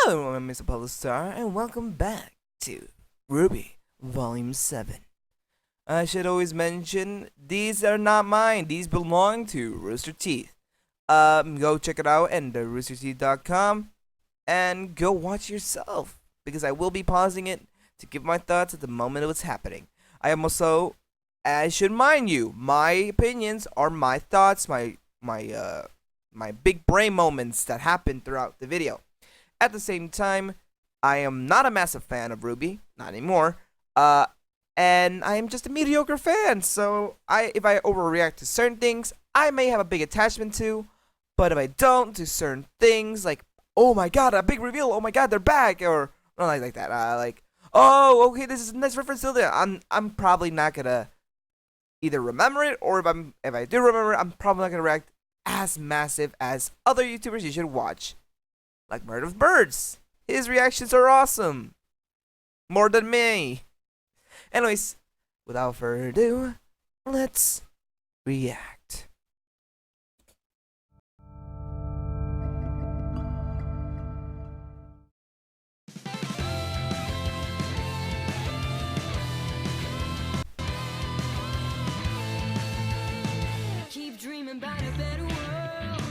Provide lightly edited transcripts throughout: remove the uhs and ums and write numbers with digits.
Hello, I'm Mr. Polystar, and welcome back to Rwby, Volume 7. I should always mention, these are not mine, these belong to Roosterteeth. Go check it out at roosterteeth.com, and go watch yourself, because I will be pausing it to give my thoughts at the moment of what's happening. I am also, I should mind you, my opinions are my thoughts, my big brain moments that happen throughout the video. At the same time, I am not a massive fan of Rwby, not anymore, and I am just a mediocre fan, so if I overreact to certain things, I may have a big attachment to, but if I don't to certain things, like, oh my god, a big reveal, oh my god, they're back, or not like that, oh, okay, this is a nice reference to that, I'm probably not gonna either remember it, or if I do remember it, I'm probably not gonna react as massive as other YouTubers you should watch. Like Murder of Birds. His reactions are awesome. More than me. Anyways, without further ado, let's react. Keep dreaming about a better world.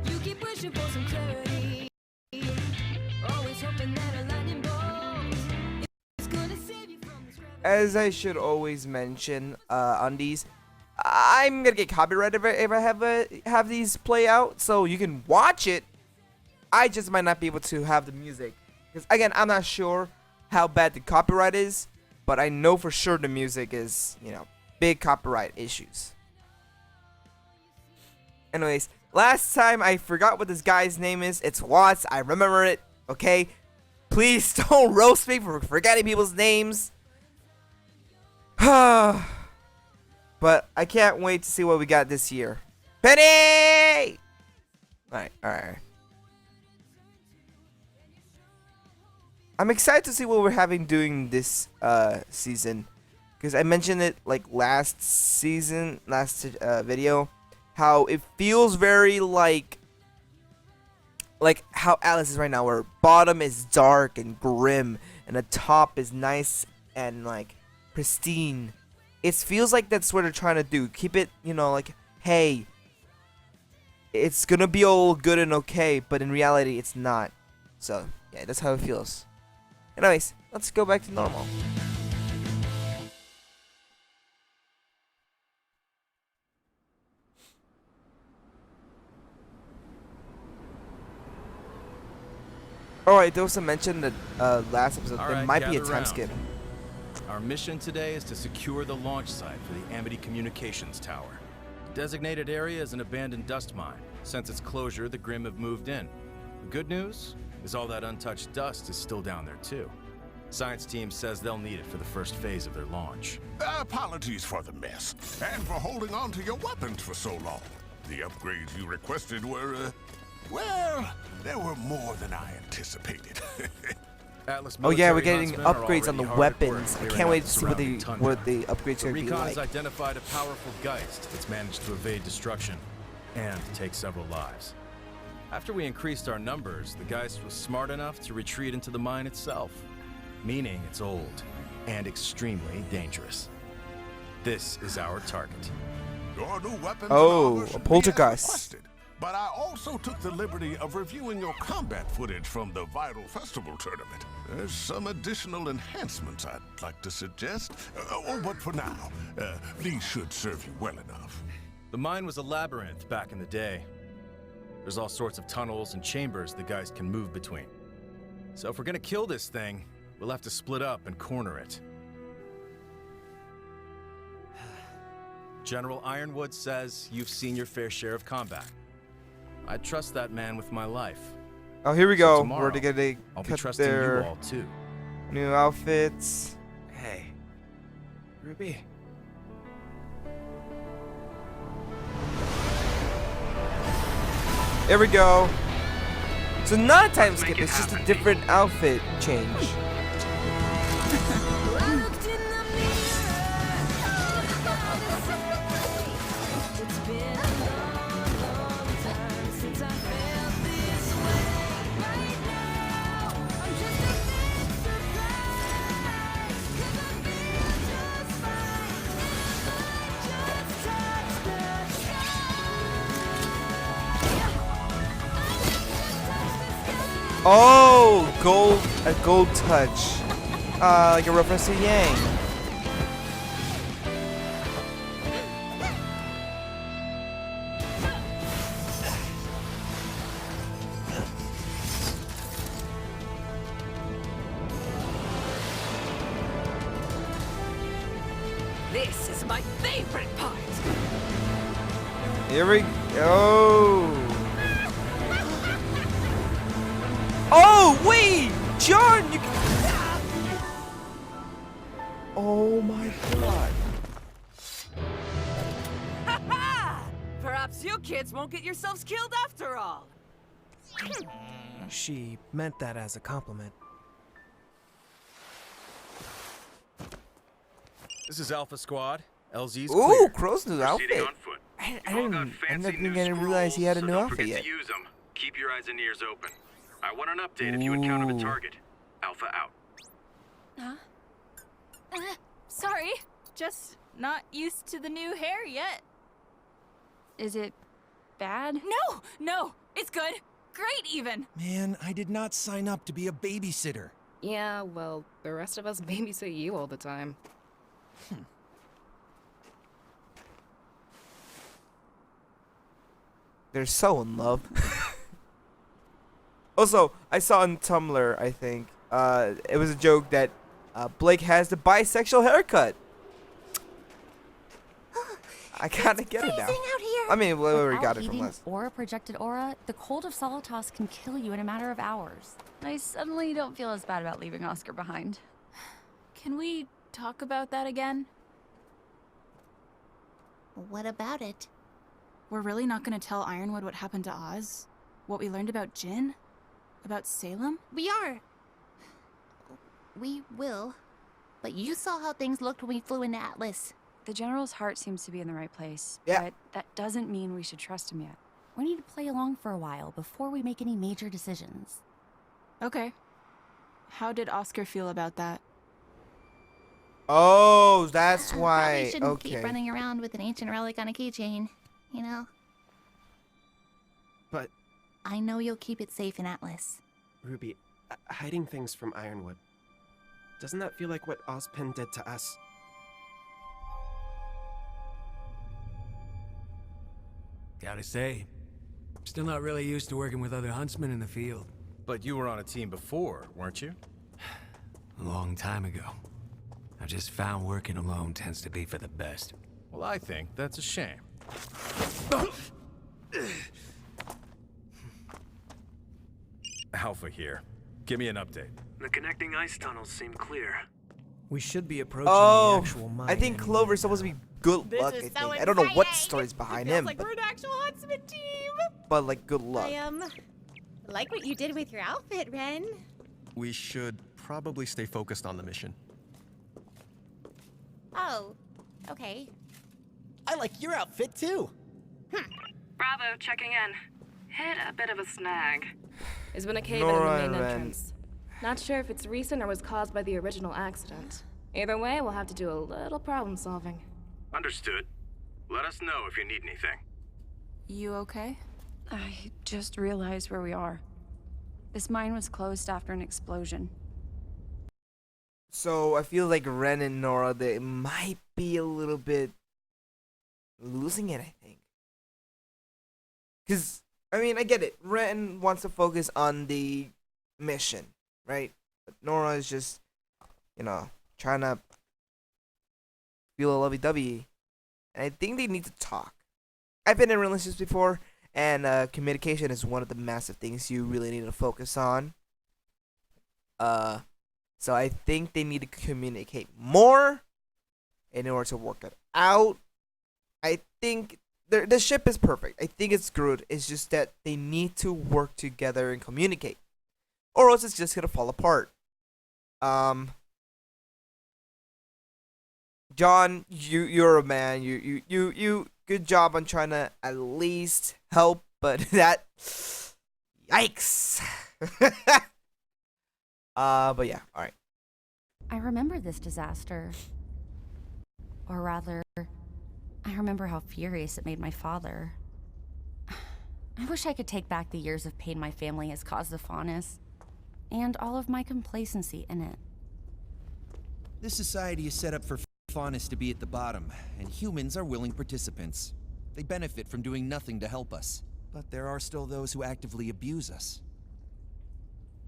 You keep wishing for some clarity. As I should always mention on these, I'm gonna get copyrighted if I have these play out, so you can watch it. I just might not be able to have the music, because again, I'm not sure how bad the copyright is, but I know for sure the music is, big copyright issues. Anyways, last time I forgot what this guy's name is. It's Watts. I remember it. Okay, please don't roast me for forgetting people's names. But I can't wait to see what we got this year. Penny! Alright. I'm excited to see what we're having doing this season, because I mentioned it like last video, how it feels very like how Alice is right now, where bottom is dark and grim and the top is nice and like pristine. It feels like that's what they're trying to do. Keep it, like, hey, it's gonna be all good and okay, but in reality, it's not. So, yeah, that's how it feels. Anyways, let's go back to normal. Alright, there was a mention that last episode there might be a time skip. Our mission today is to secure the launch site for the Amity Communications Tower. The designated area is an abandoned dust mine. Since its closure, the Grimm have moved in. The good news is all that untouched dust is still down there too. Science team says they'll need it for the first phase of their launch. Apologies for the mess, and for holding on to your weapons for so long. The upgrades you requested were, well, they were more than I anticipated. Oh yeah, we're getting upgrades on the weapons. I can't wait to see what the upgrades are going to be like. Recon has identified a powerful Geist that's managed to evade destruction and take several lives. After we increased our numbers, the Geist was smart enough to retreat into the mine itself, meaning it's old and extremely dangerous. This is our target. Your new weapons a poltergeist. But I also took the liberty of reviewing your combat footage from the Vital Festival tournament. There's some additional enhancements I'd like to suggest. But for now, these should serve you well enough. The mine was a labyrinth back in the day. There's all sorts of tunnels and chambers the guys can move between. So if we're gonna kill this thing, we'll have to split up and corner it. General Ironwood says you've seen your fair share of combat. I trust that man with my life. Oh, here we go. So tomorrow, we're gonna I'll be cut trusting their you all too. new outfits. Hey, Rwby. There we go. So not a time skip, it's just a different outfit change. Oh, a gold touch. Like a reference to Yang. This is my favorite part. Here we go. Oh, wait! John, you can... Oh my god. Perhaps you kids won't get yourselves killed after all. She meant that as a compliment. This is Alpha Squad. LZ's Ooh, clear. Crow's new Proceeding outfit. on foot. I didn't realize he had a new Don't outfit forget yet. to use them. Keep your eyes and ears open. I want an update if you encounter the Ooh. target. Alpha out. Sorry, just not used to the new hair yet. Is it bad? No, it's good. Great, even. Man, I did not sign up to be a babysitter. Yeah, well, the rest of us babysit you all the time. They're so in love. Also, I saw on Tumblr, I think, it was a joke that Blake has the bisexual haircut. I kinda get it now. Out here. I mean, where we Without got it from heating last. or a projected aura, the cold of Solitas can kill you in a matter of hours. I suddenly don't feel as bad about leaving Oscar behind. Can we talk about that again? What about it? We're really not gonna tell Ironwood what happened to Oz? What we learned about Jin? About Salem? We are. We will. But you saw how things looked when we flew into Atlas. The General's heart seems to be in the right place, Yeah. but that doesn't mean we should trust him yet. We need to play along for a while before we make any major decisions. Okay. How did Oscar feel about that? Oh, that's Probably why. shouldn't keep Okay. running around with an ancient relic on a keychain, you know? But, I know you'll keep it safe in Atlas. Ruby, hiding things from Ironwood. Doesn't that feel like what Ozpin did to us? Gotta say, I'm still not really used to working with other huntsmen in the field. But you were on a team before, weren't you? A long time ago. I just found working alone tends to be for the best. Well, I think that's a shame. Alpha here. Give me an update. The connecting ice tunnels seem clear. We should be approaching Oh, the actual mine. I think anyway. Clover's supposed to be good luck. I think. I don't know what the story's behind him, Like but, we're an actual huntsman team. but like good luck. I like what you did with your outfit, Ren. We should probably stay focused on the mission. Oh, okay. I like your outfit too. Bravo, checking in. Hit a bit of a snag. There's been a cave in Nora the and main Ren. entrance. Not sure if it's recent or was caused by the original accident. Either way, we'll have to do a little problem solving. Understood. Let us know if you need anything. You okay? I just realized where we are. This mine was closed after an explosion. So I feel like Ren and Nora, they might be a little bit losing it, I think. Because, I mean, I get it. Ren wants to focus on the mission, right? But Nora is just, you know, trying to feel a lovey-dovey. And I think they need to talk. I've been in relationships before, and communication is one of the massive things you really need to focus on. So I think they need to communicate more in order to work it out. I think the ship is perfect. I think it's good. It's just that they need to work together and communicate, or else it's just gonna fall apart. John, you're a man. You good job on trying to at least help, but that, yikes. But yeah, all right. I remember this disaster. Or rather, I remember how furious it made my father. I wish I could take back the years of pain my family has caused the Faunus. and all of my complacency in it. This society is set up for faunus to be at the bottom, and humans are willing participants. They benefit from doing nothing to help us, but there are still those who actively abuse us.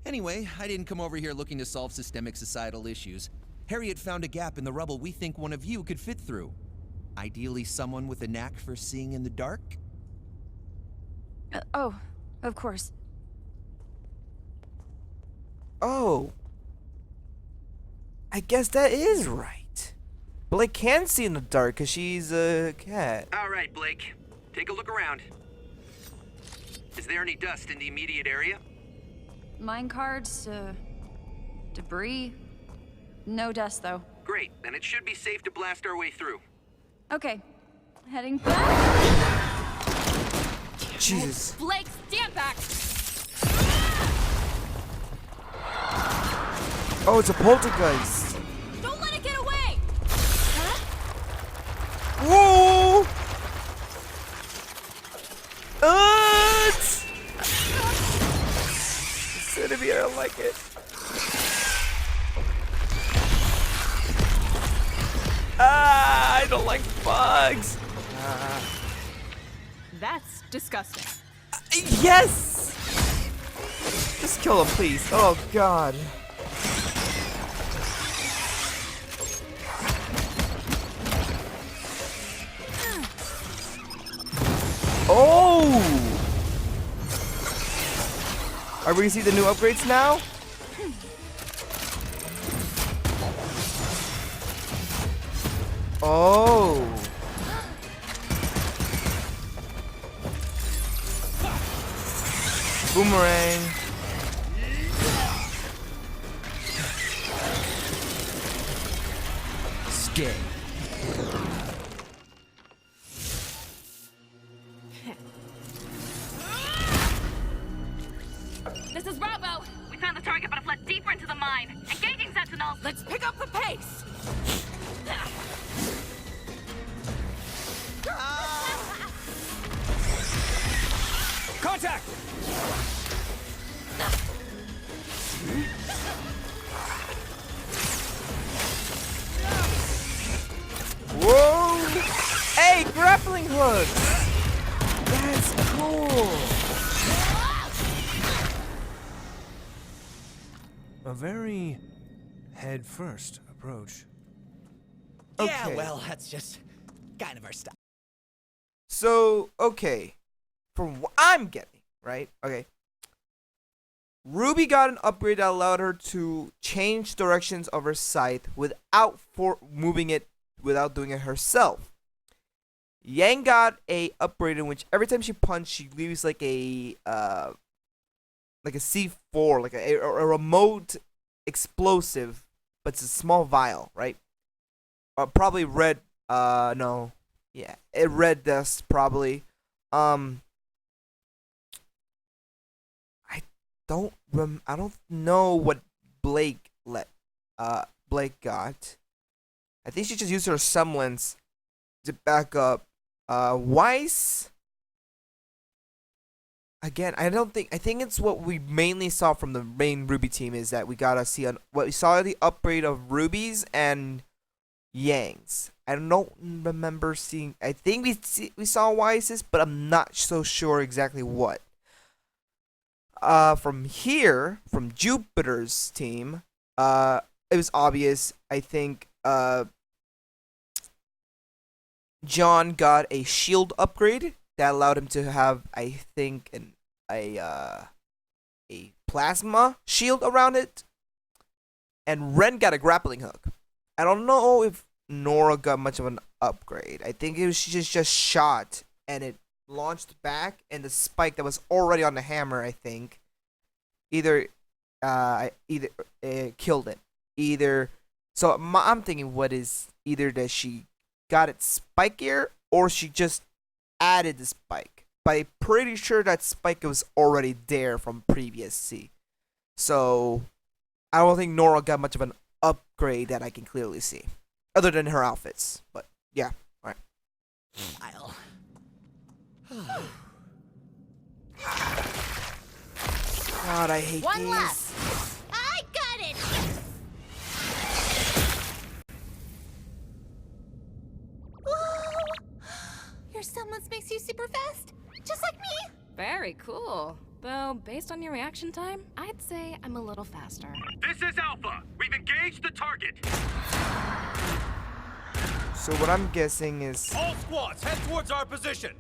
Anyway, I didn't come over here looking to solve systemic societal issues. Harriet found a gap in the rubble we think one of you could fit through. Ideally, someone with a knack for seeing in the dark? Oh, of course. Oh. I guess that is right. Blake can see in the dark because she's a cat. All right, Blake. Take a look around. Is there any dust in the immediate area? Mine cards, debris. No dust, though. Great, then it should be safe to blast our way through. Okay, heading back. Jesus. Blake, stand back! Oh, it's a poltergeist. Don't let it get away! Whoa! Centimeter, I don't like it. I don't like bugs. That's disgusting. Yes! Just kill him, please. Oh, God. Oh! Are we gonna see the new upgrades now? Oh. Boomerang. Stay. This is Robo. We found the target, but have fled deeper into the mine. Engaging sentinels. Let's pick up the pace. Contact! Whoa! Hey, grappling hook! That's cool! A very head-first approach. Okay. Yeah, well, that's just kind of our style. So, okay. From what I'm getting, right? Okay. Ruby got an upgrade that allowed her to change directions of her scythe without moving it, without doing it herself. Yang got a upgrade in which every time she punched, she leaves like a C4, like a remote explosive, but it's a small vial, right? Probably red. No, yeah, red dust probably. I don't know what Blake got. I think she just used her semblance to back up. Weiss. Again, I think it's what we mainly saw from the main Ruby team is that we gotta see what we saw the upgrade of Ruby's and Yang's. I don't remember seeing. I think we saw Weiss's, but I'm not so sure exactly what. From here, from Jupiter's team, it was obvious. I think John got a shield upgrade that allowed him to have, I think, a plasma shield around it. And Ren got a grappling hook. I don't know if Nora got much of an upgrade. I think it was just shot and it launched back, and the spike that was already on the hammer, I think, either killed it. So I'm thinking, what is either that she got it spikier or she just added the spike. But I'm pretty sure that spike was already there from previous C. So I don't think Nora got much of an upgrade that I can clearly see, other than her outfits. But yeah, all right. God, I hate One these. left. Very cool. Though, based on your reaction time, I'd say I'm a little faster. This is Alpha. We've engaged the target. So what I'm guessing is All squads, head towards our position.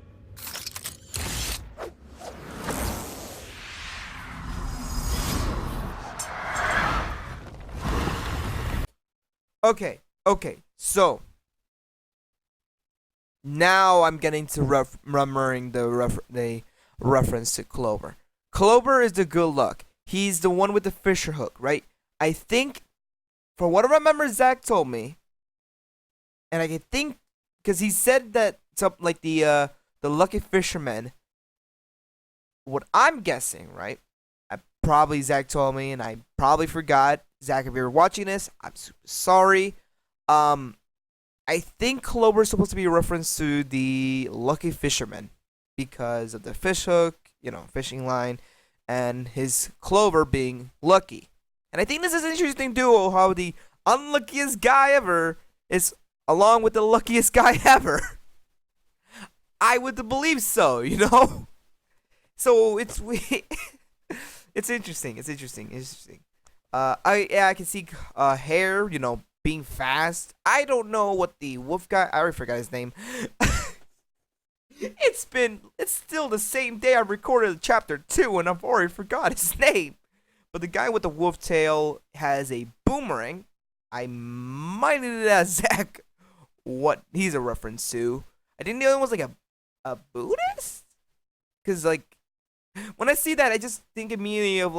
okay. So now I'm getting to remembering the reference to Clover. Clover is the good luck. He's the one with the fisher hook, right? I think, for what I remember, Zach told me, and I can think because he said that something like the lucky fisherman. What I'm guessing, right? Probably Zach told me, and I probably forgot. Zach, if you're watching this, I'm super sorry. I think Clover is supposed to be a reference to the lucky fisherman because of the fish hook, fishing line, and his Clover being lucky. And I think this is an interesting duo, how the unluckiest guy ever is along with the luckiest guy ever. I would believe so, So it's it's interesting. I can see Hair, being fast. I don't know what the wolf guy. I already forgot his name. It's still the same day I recorded chapter 2 and I've already forgot his name. But the guy with the wolf tail has a boomerang. I might need to ask Zach what he's a reference to. I think the other one was like a Buddhist? Because when I see that, I just think immediately of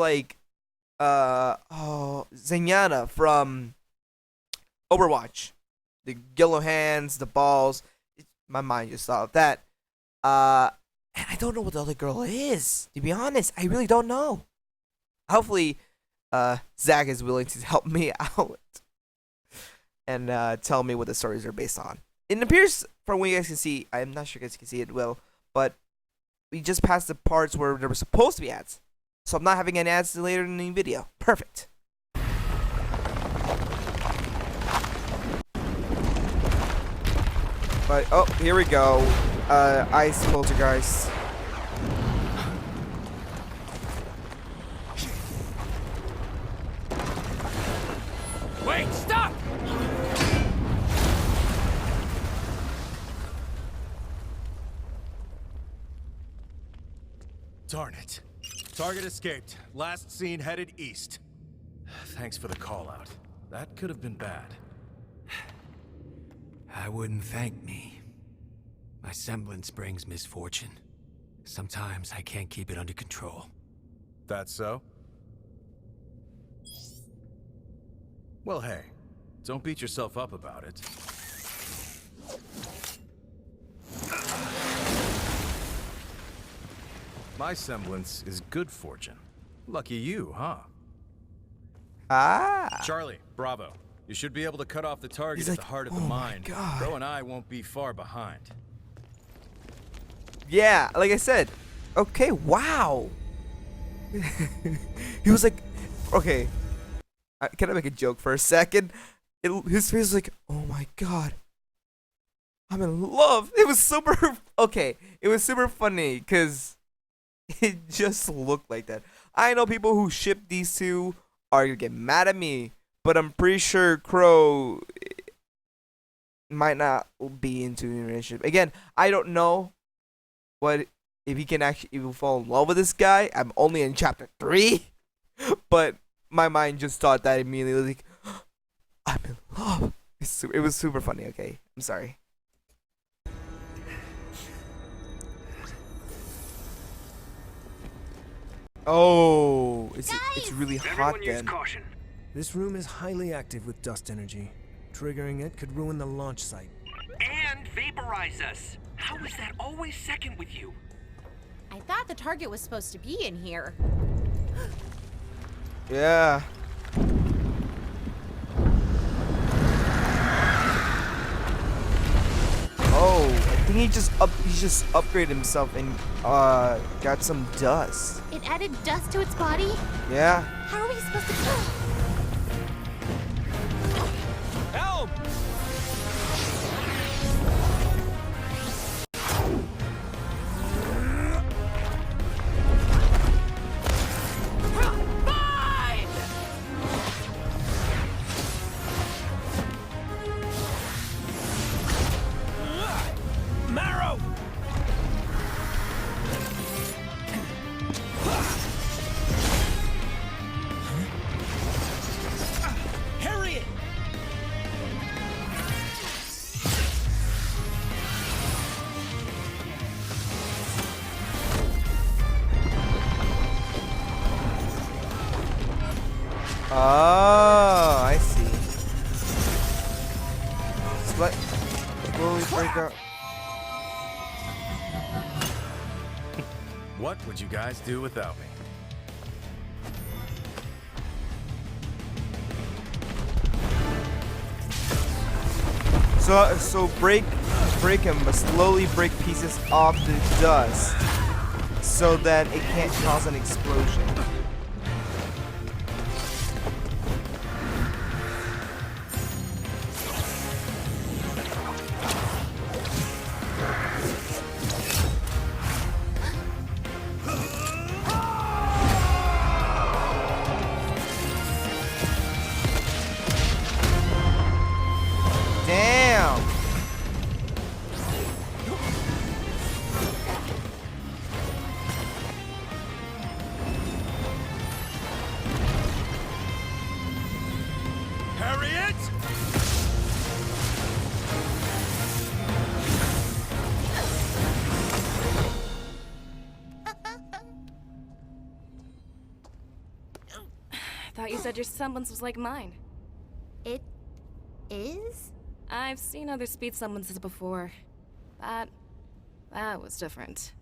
Zenyatta from Overwatch. The yellow hands, the balls. My mind just thought of that. And I don't know what the other girl is. To be honest, I really don't know. Hopefully, Zach is willing to help me out and tell me what the stories are based on. It appears, from what you guys can see, I'm not sure you guys can see it well, but we just passed the parts where there were supposed to be ads. So I'm not having any ads later in the video. Perfect. But, oh, here we go. Ice poltergeist. Wait, stop! Darn it. Target escaped. Last seen headed east. Thanks for the call out. That could have been bad. I wouldn't thank me. My semblance brings misfortune. Sometimes I can't keep it under control. That's so? Well, hey, don't beat yourself up about it. My semblance is good fortune. Lucky you, huh? Ah. Charlie, bravo. You should be able to cut off the target at the heart of the mine. Bro and I won't be far behind. Yeah, like I said. Okay, wow. He was like, okay. Can I make a joke for a second? His face was like, oh my god. I'm in love. It was super, okay. It was super funny because it just looked like that. I know people who ship these two are going to get mad at me, but I'm pretty sure Crow might not be into a relationship. Again, I don't know what if he can actually even fall in love with this guy. I'm only in chapter 3, but my mind just thought that immediately. Like, I'm in love. It was super funny. Okay, I'm sorry. Oh, it's really hot then. Caution. This room is highly active with dust energy. Triggering it could ruin the launch site. And vaporize us. How is that always second with you? I thought the target was supposed to be in here. Yeah. Oh, I think he just upgraded himself and got some dust. It added dust to its body? Yeah. How are we supposed to... Help! Oh, I see. Slowly break up. What would you guys do without me? So break him, but slowly break pieces off the dust, so that it can't cause an explosion. Damn! Harriet! I thought you said your semblance was like mine. It is? I've seen other speed semblances before. That was different.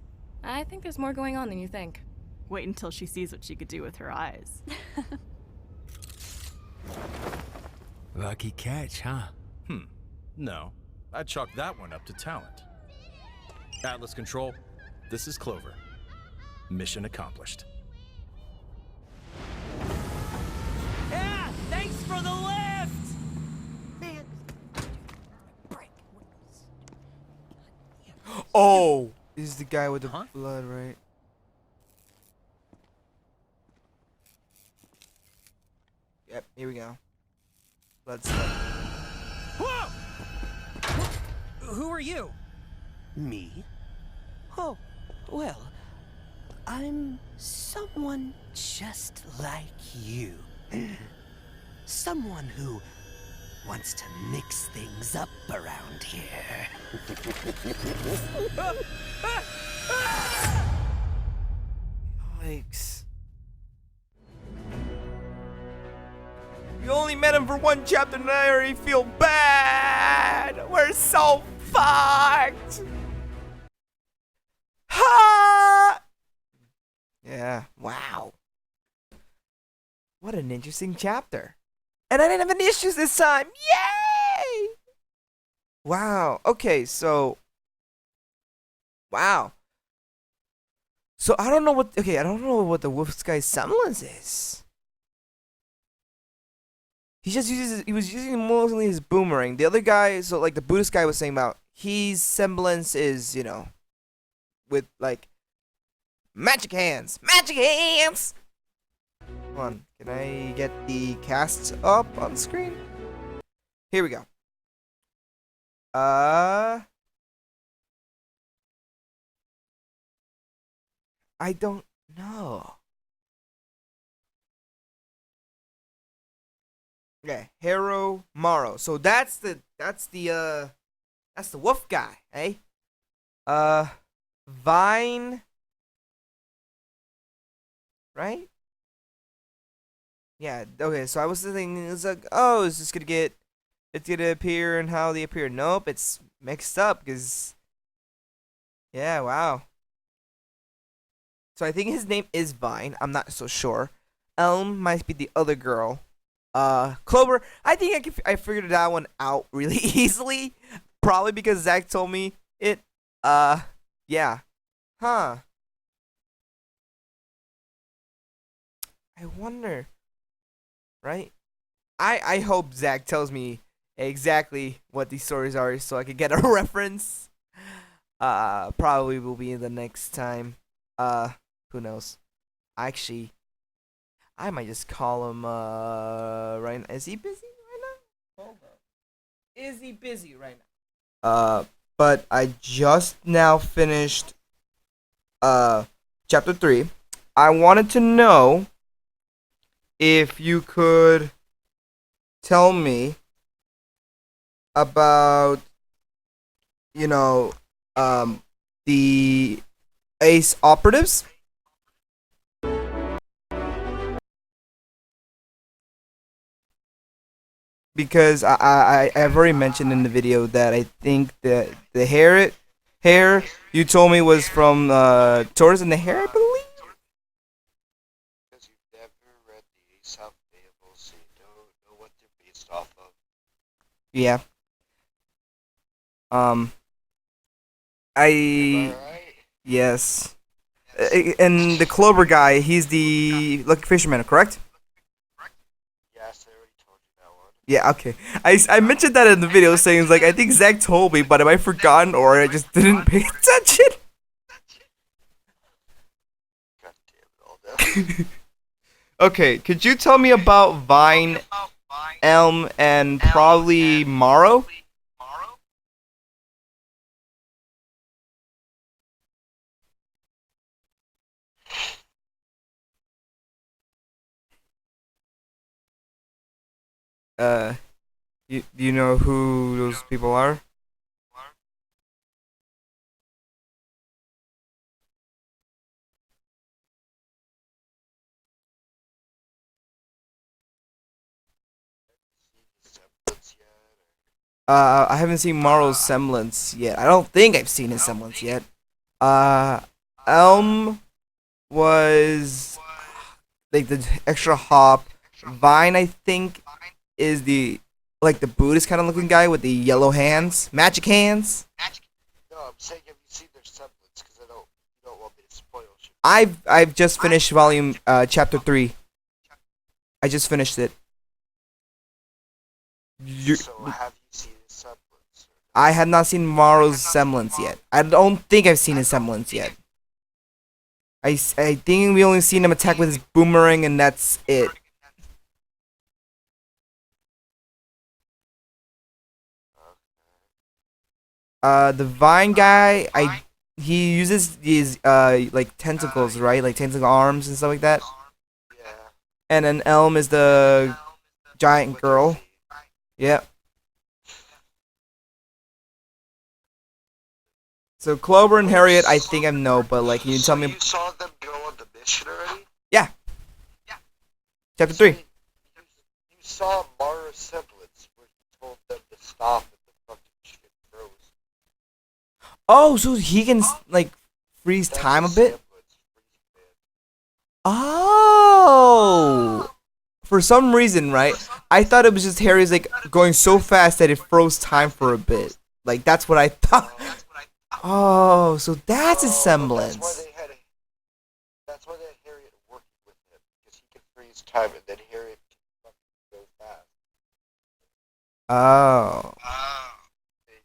I think there's more going on than you think. Wait until she sees what she could do with her eyes. Lucky catch, huh? No. I'd chalk that one up to talent. Atlas Control, this is Clover. Mission accomplished. Yeah, thanks for the lift! Oh, this is the guy with the blood, right? Yep, here we go. Blood stuff. Whoa! Who are you? Me? Oh, well, I'm someone just like you. Someone who wants to mix things up around here. Yikes. You only met him for one chapter and I already feel bad. We're so fucked. Ha! Yeah, wow. What an interesting chapter. And I didn't have any issues this time. Yay! Wow. Okay, so. Wow. So I don't know what. Okay, I don't know what the wolf guy's semblance is. He just uses. He was using mostly his boomerang. The other guy, so like the Buddhist guy was saying about, his semblance is, you know, with like magic hands. Magic hands. Hold on. Can I get the casts up on screen? Here we go. I don't know. Okay, Hero Morrow. So that's the wolf guy, eh? Vine, right? Yeah, okay, so I was thinking, it's like, oh, it's gonna appear and how they appear. Nope, it's mixed up, because, yeah, wow. So I think his name is Vine, I'm not so sure. Elm might be the other girl. Clover, I think I figured that one out really easily. Probably because Zach told me it. Yeah. Huh. I wonder. Right? I hope Zach tells me exactly what these stories are so I can get a reference. Probably will be the next time. Who knows? Actually, I might just call him, right now. Is he busy right now? Hold on. Is he busy right now? But I just now finished, chapter 3. I wanted to know if you could tell me about, you know, the Ace operatives. because I've already mentioned in the video that I think that the hair you told me was from Taurus and the hair, I believe. Because you've never read the Aesop fables, so you don't know what they're based off of. Yeah. Yes. And the Clover guy, he's the Lucky Fisherman, correct? Yes, I already told you that one. Yeah, okay. I mentioned that in the video, saying like I think Zach told me, but have I forgotten or I just didn't pay attention? God damn it, all Okay, could you tell me about Vine, Elm, and probably Morrow? Do you know who those people are? I haven't seen Morrow's semblance yet. I don't think I've seen his semblance yet. Elm was like the extra hop. Vine, I think, is the like the Buddhist kind of looking guy with the yellow hands, magic hands. No, I'm saying have you seen their semblance? Because you don't want me to spoil shit. I've just finished volume chapter 3. I just finished it. So have you seen his semblance? I have not seen Morrow's semblance yet. I don't think I've seen his semblance yet. I think we only seen him attack with his boomerang and that's it. The Vine guy, he uses these like tentacles, right? Like tentacle arms and stuff like that. Yeah. And then Elm is the giant girl. Yep. So Clover and Harriet, I think I know, but like, can you tell me? You saw them go on the mission already? Yeah. Chapter 3. You saw Mara's semblance where he told them to stop and the fucking shit froze. Oh, so he can like freeze time a bit. Oh. For some reason, right? I thought it was just Harry's like going so fast that it froze time for a bit. Like that's what I thought. Oh, so that's his semblance. That's why they had Harriet working with him, because he could freeze time and then Harriet can fucking go fast. Oh. It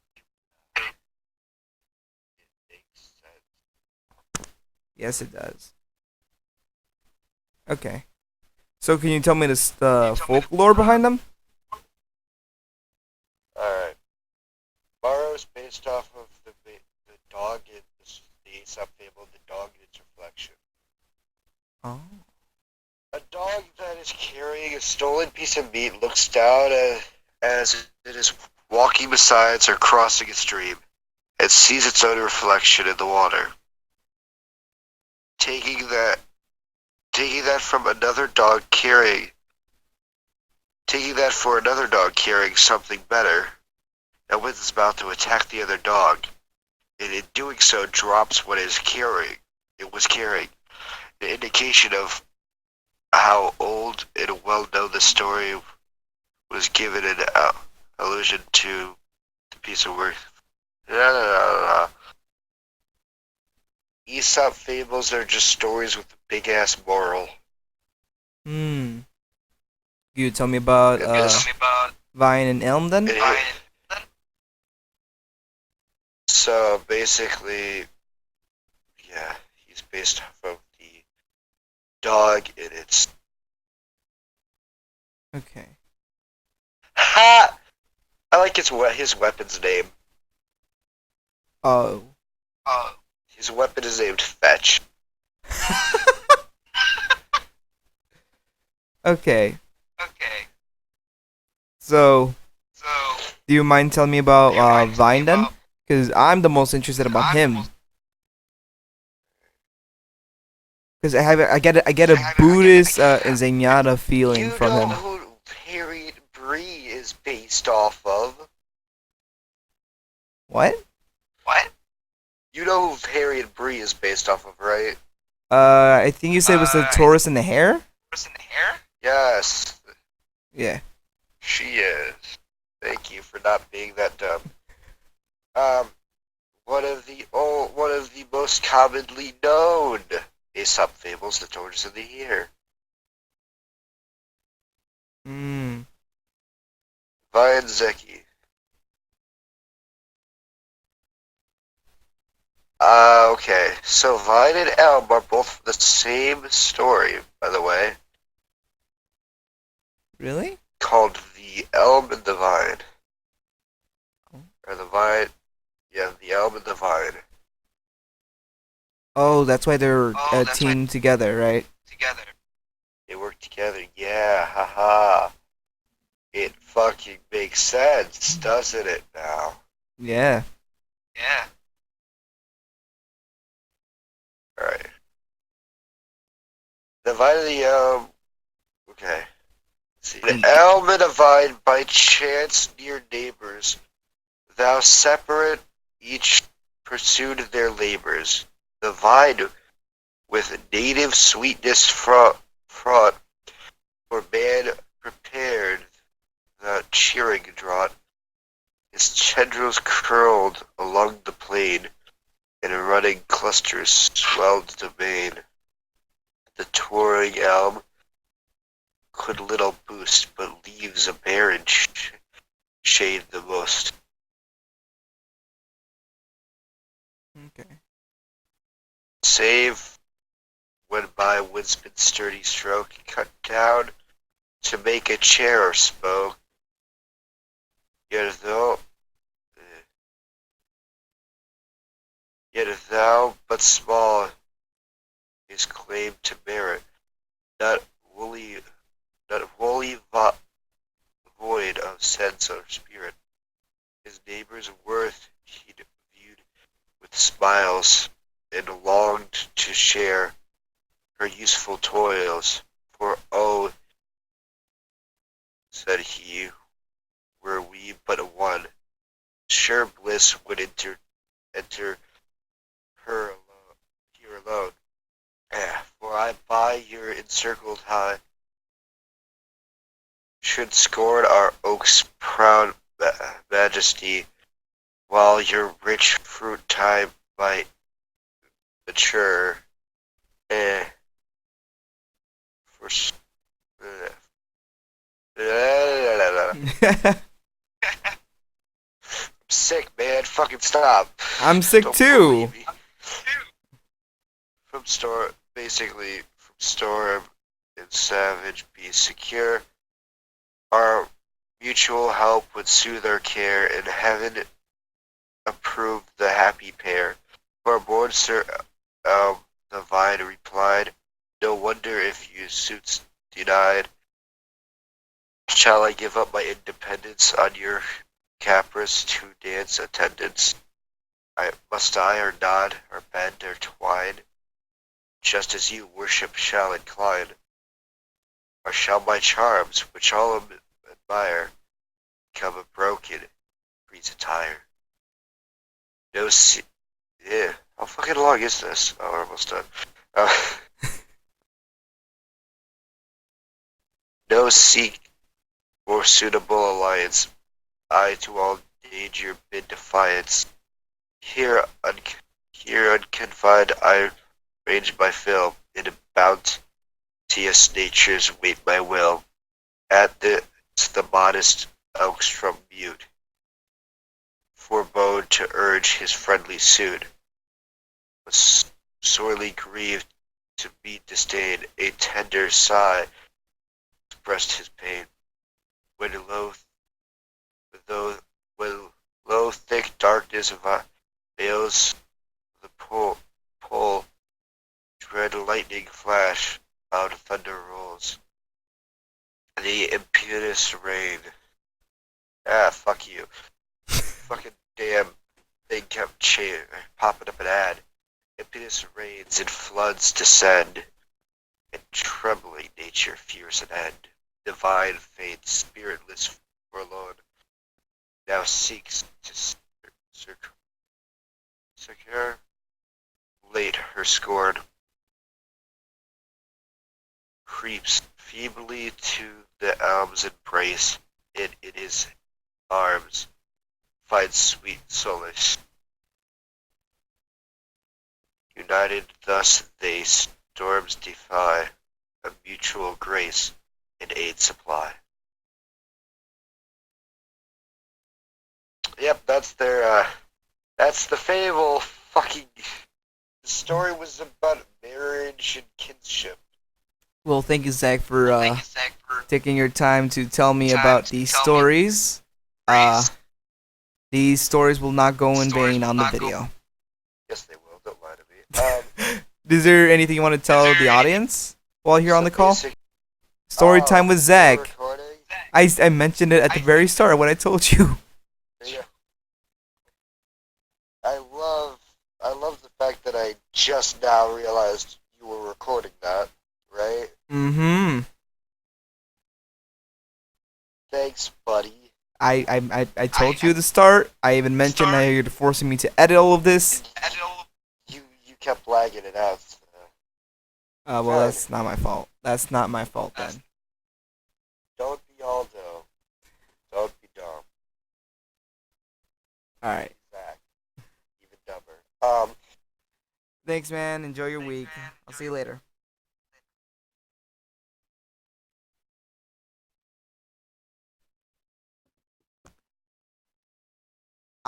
makes sense. Yes, it does. Okay. So can you tell me the folklore behind them? Alright. Morrow's based off of the dog in the Aesop fable, the dog and its reflection. Oh. A dog that is carrying a stolen piece of meat looks down as it is walking beside or crossing a stream and sees its own reflection in the water. Taking that from another dog carrying for another dog carrying something better, and with its mouth to attack the other dog, and in doing so drops what it was carrying. The indication of how old and well known the story was, given an allusion to the piece of work. Aesop fables are just stories with a big ass moral. You tell me about Vine and Elm then? So basically, yeah, he's based off of the dog and its. Okay. Ha! I like his weapon's name. Oh. His weapon is named Fetch. Okay. So, do you mind telling me about Vine then? Because I'm the most interested about him. Because I get a Buddhist and Zenyatta feeling from him. You know who Harriet Bree is based off of. What? What? You know who Harry and Bree is based off of, right? I think you said it was the Taurus and the hare? Yes, Yeah. she is. Thank you for not being that dumb. One of the most commonly known Aesop fables, the Tortoise and the Hare. Vine Zeki. Okay, so Vine and Elm are both the same story, by the way. Really? Called The Elm and the Vine. Or the Vine, yeah, The Elm and the Vine. Oh, that's why they're teamed together, right? They work together, yeah, haha. It fucking makes sense, doesn't it now? Yeah. Yeah. Alright. The Vine and the Elm. Okay. Let's see. The elm and a vine by chance near neighbors. Thou separate, each pursued their labors. The vine with native sweetness fraught, for man prepared the cheering draught. His tendrils curled along the plain, and running clusters swelled the main. The towering elm could little boost, but leaves a barren shade the most. Okay. Save when by woodsman's sturdy stroke cut down to make a chair or spoke. Yet thou but small is claim to merit, not wholly void of sense or spirit. His neighbor's worth he viewed with smiles, and longed to share her useful toils. For oh, said he, were we but one, sure bliss would enter her alone, here alone. For I by your encircled high should scorn our oak's proud majesty, while your rich fruit time might mature. For I'm sick, man. Fucking stop. I'm sick Don't too. believe me. From storm and savage be secure. Our mutual help would soothe our care, and heaven approve the happy pair. For born Sir Elm, the vine replied, no wonder if you suits denied. Shall I give up my independence on your caprice to dance attendance? Must I or nod, or bend, or twine, just as you worship shall incline? Or shall my charms, which all admire, become a broken breeze attire? No yeah, how fucking long is this? Oh, we're almost done. No seek more suitable alliance. I to all danger bid defiance. Here unconfined I range my fill, in bounteous nature's wait my will. At the modest oaks from mute forebode to urge his friendly suit, was sorely grieved to be disdained. A tender sigh expressed his pain, when low thick darkness veils the pole, dread lightning flash, loud thunder rolls, the impetuous rain. Ah, fuck you. Fucking damn thing kept popping up an ad. Impetuous rains and floods descend, and trembling nature fears an end. Divine fate, spiritless forlorn, now seeks to secure late her scorn, creeps feebly to the elm's embrace, and in his arms finds sweet solace. United thus they storms defy, a mutual grace and aid supply. Yep, that's their, that's the fable. Fucking, the story was about marriage and kinship. Well, thank you, Zach, for taking your time to tell me about these stories. These stories will not go in vain on the video. Yes, they will. Don't lie to me. Is there anything you want to tell the audience while here on the call? Story time with Zach. I mentioned it at the very start when I told you. Yeah. I love the fact that I just now realized you were recording that, right? Mm-hmm. Thanks, buddy. I told you at the start. I even mentioned how you're forcing me to edit all of this. You kept lagging it out. Well, that's not my fault. That's not my fault then. Don't be all dumb. Don't be dumb. Alright. Zach. Even dumber. Thanks, man. Enjoy your week. I'll see you later.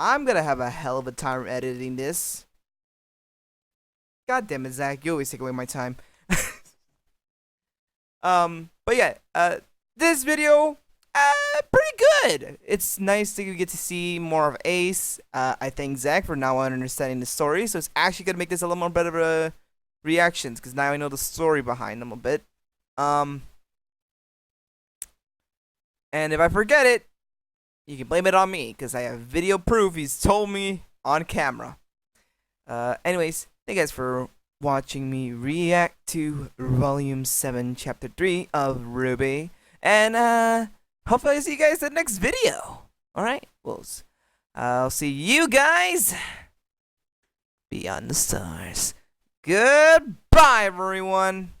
I'm gonna have a hell of a time editing this. God damn it, Zach. You always take away my time. But yeah, this video, pretty good. It's nice that you get to see more of Ace. I thank Zach for now understanding the story, so it's actually gonna make this a little more better reactions, because now I know the story behind them a bit. And if I forget it, you can blame it on me, because I have video proof he's told me on camera. Anyways, thank you guys for watching me react to Volume 7, Chapter 3 of Rwby. And, hopefully I see you guys in the next video. Alright? Well, I'll see you guys beyond the stars. Goodbye, everyone.